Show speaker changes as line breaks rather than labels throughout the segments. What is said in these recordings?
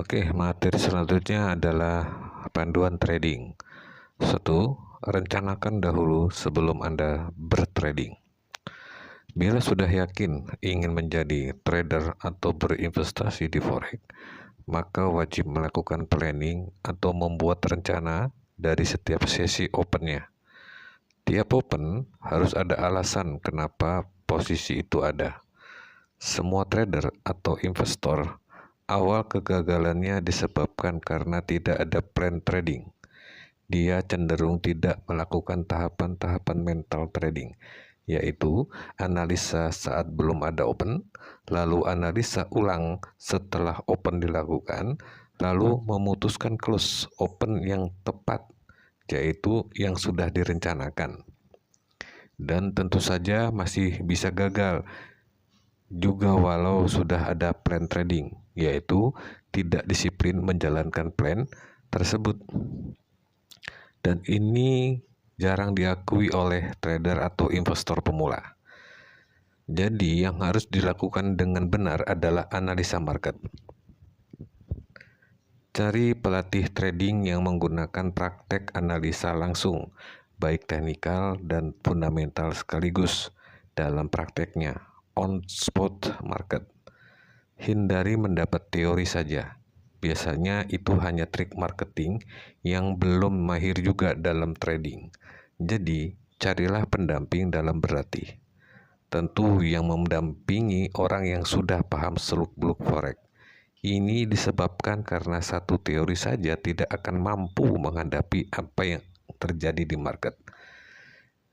Oke, materi selanjutnya adalah panduan trading. 1. Rencanakan dahulu sebelum Anda bertrading. Bila sudah yakin ingin menjadi trader atau berinvestasi di forex, maka wajib melakukan planning atau membuat rencana dari setiap sesi opennya. Tiap open harus ada alasan kenapa posisi itu ada. Semua trader atau investor awal kegagalannya disebabkan karena tidak ada plan trading. Dia cenderung tidak melakukan tahapan-tahapan mental trading, yaitu analisa saat belum ada open, lalu analisa ulang setelah open dilakukan, lalu memutuskan close open yang tepat, yaitu yang sudah direncanakan. Dan tentu saja masih bisa gagal juga walau sudah ada plan trading, yaitu tidak disiplin menjalankan plan tersebut. Dan ini jarang diakui oleh trader atau investor pemula. Jadi yang harus dilakukan dengan benar adalah analisa market. Cari pelatih trading yang menggunakan praktek analisa langsung, baik teknikal dan fundamental sekaligus dalam prakteknya on spot market. Hindari mendapat teori saja. Biasanya itu hanya trik marketing yang belum mahir juga dalam trading. Jadi, carilah pendamping dalam berlatih. Tentu yang mendampingi orang yang sudah paham seluk-beluk forex. Ini disebabkan karena satu teori saja tidak akan mampu menghadapi apa yang terjadi di market.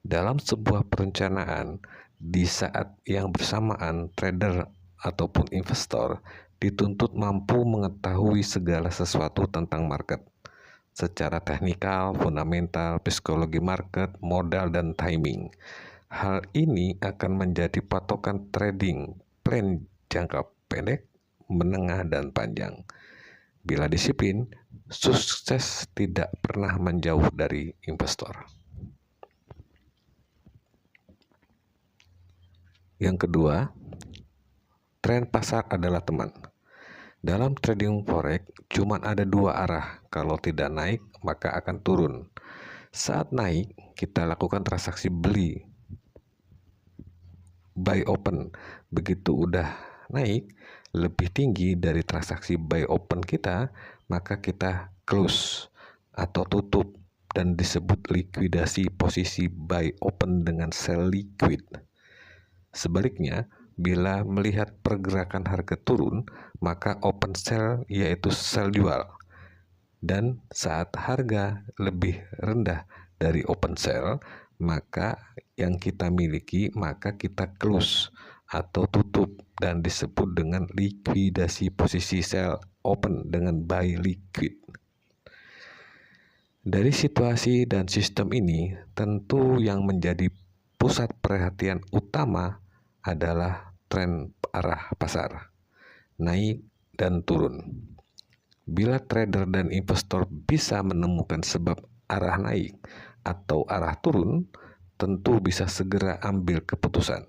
Dalam sebuah perencanaan, di saat yang bersamaan trader ataupun investor dituntut mampu mengetahui segala sesuatu tentang market secara teknikal, fundamental, psikologi market, modal, dan timing. Hal ini akan menjadi patokan trading plan jangka pendek, menengah, dan panjang. Bila disiplin, sukses tidak pernah menjauh dari investor. Yang kedua, tren pasar adalah teman. Dalam trading forex, cuma ada dua arah. Kalau tidak naik, maka akan turun. Saat naik, kita lakukan transaksi beli, buy open. Begitu udah naik, lebih tinggi dari transaksi buy open kita, maka kita close atau tutup dan disebut likuidasi posisi buy open dengan sell liquid. Sebaliknya, bila melihat pergerakan harga turun, maka open sell yaitu sell jual. Dan saat harga lebih rendah dari open sell, maka yang kita miliki maka kita close atau tutup dan disebut dengan likuidasi posisi sell open dengan buy liquid. Dari situasi dan sistem ini, tentu yang menjadi pusat perhatian utama adalah tren arah pasar, naik dan turun. Bila trader dan investor bisa menemukan sebab arah naik atau arah turun, tentu bisa segera ambil keputusan,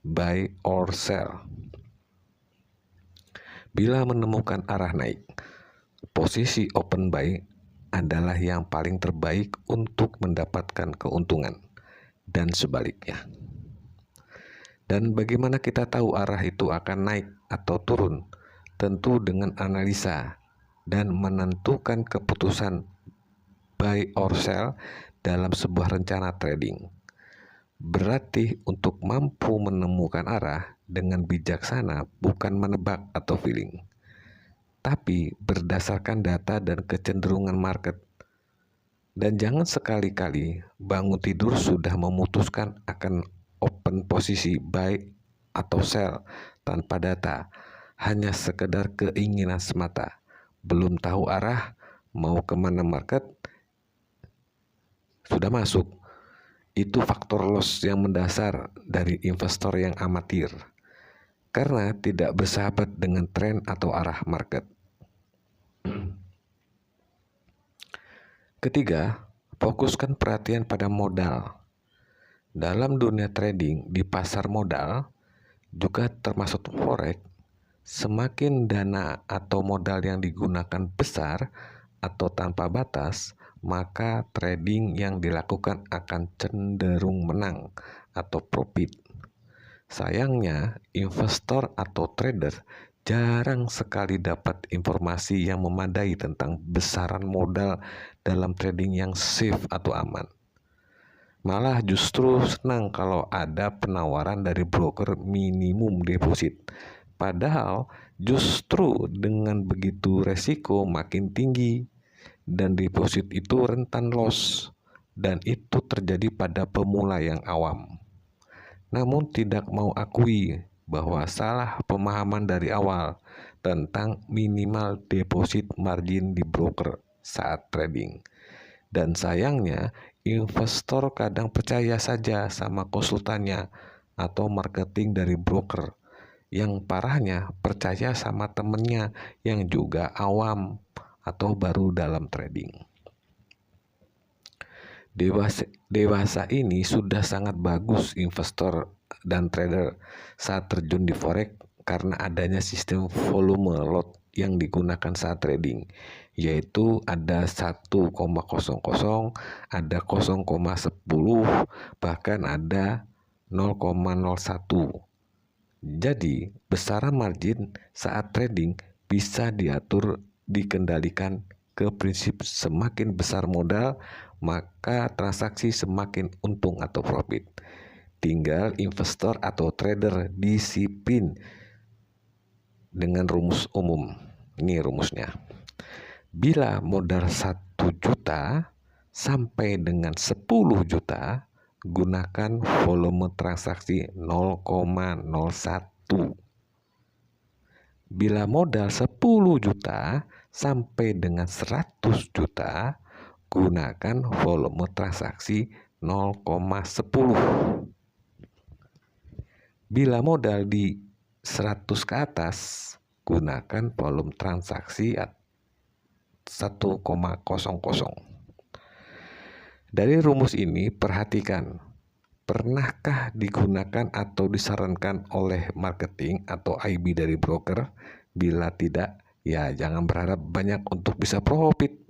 buy or sell. Bila menemukan arah naik, posisi open buy adalah yang paling terbaik untuk mendapatkan keuntungan, dan sebaliknya. Dan bagaimana kita tahu arah itu akan naik atau turun? Tentu dengan analisa dan menentukan keputusan buy or sell dalam sebuah rencana trading. Berarti untuk mampu menemukan arah dengan bijaksana bukan menebak atau feeling, tapi berdasarkan data dan kecenderungan market. Dan jangan sekali-kali bangun tidur sudah memutuskan akan open posisi buy atau sell tanpa data, hanya sekedar keinginan semata, belum tahu arah mau kemana market sudah masuk. Itu faktor loss yang mendasar dari investor yang amatir, karena tidak bersahabat dengan tren atau arah market. Ketiga, fokuskan perhatian pada modal. Dalam dunia trading di pasar modal, juga termasuk forex, Semakin dana atau modal yang digunakan besar atau tanpa batas, maka trading yang dilakukan akan cenderung menang atau profit. Sayangnya, investor atau trader jarang sekali dapat informasi yang memadai tentang besaran modal dalam trading yang safe atau aman. Malah justru senang kalau ada penawaran dari broker minimum deposit. Padahal justru dengan begitu resiko makin tinggi dan deposit itu rentan loss, dan itu terjadi pada pemula yang awam. Namun tidak mau akui bahwa salah pemahaman dari awal tentang minimal deposit margin di broker saat trading. Dan sayangnya, investor kadang percaya saja sama konsultannya atau marketing dari broker. Yang parahnya, percaya sama temennya yang juga awam atau baru dalam trading. Dewasa ini sudah sangat bagus investor dan trader saat terjun di forex karena adanya sistem volume lot yang digunakan saat trading, yaitu ada 1,00, ada 0,10, bahkan ada 0,01. Jadi, besaran margin saat trading bisa diatur, dikendalikan ke prinsip semakin besar modal, maka transaksi semakin untung atau profit. Tinggal investor atau trader disiplin dengan rumus umum. Ini rumusnya. Bila modal 1 juta sampai dengan 10 juta, gunakan volume transaksi 0,01. Bila modal 10 juta sampai dengan 100 juta, gunakan volume transaksi 0,10. Bila modal di 100 ke atas, gunakan volume transaksi 1,00. Dari rumus ini, perhatikan, pernahkah digunakan atau disarankan oleh marketing atau IB dari broker? Bila tidak, ya jangan berharap banyak untuk bisa profit.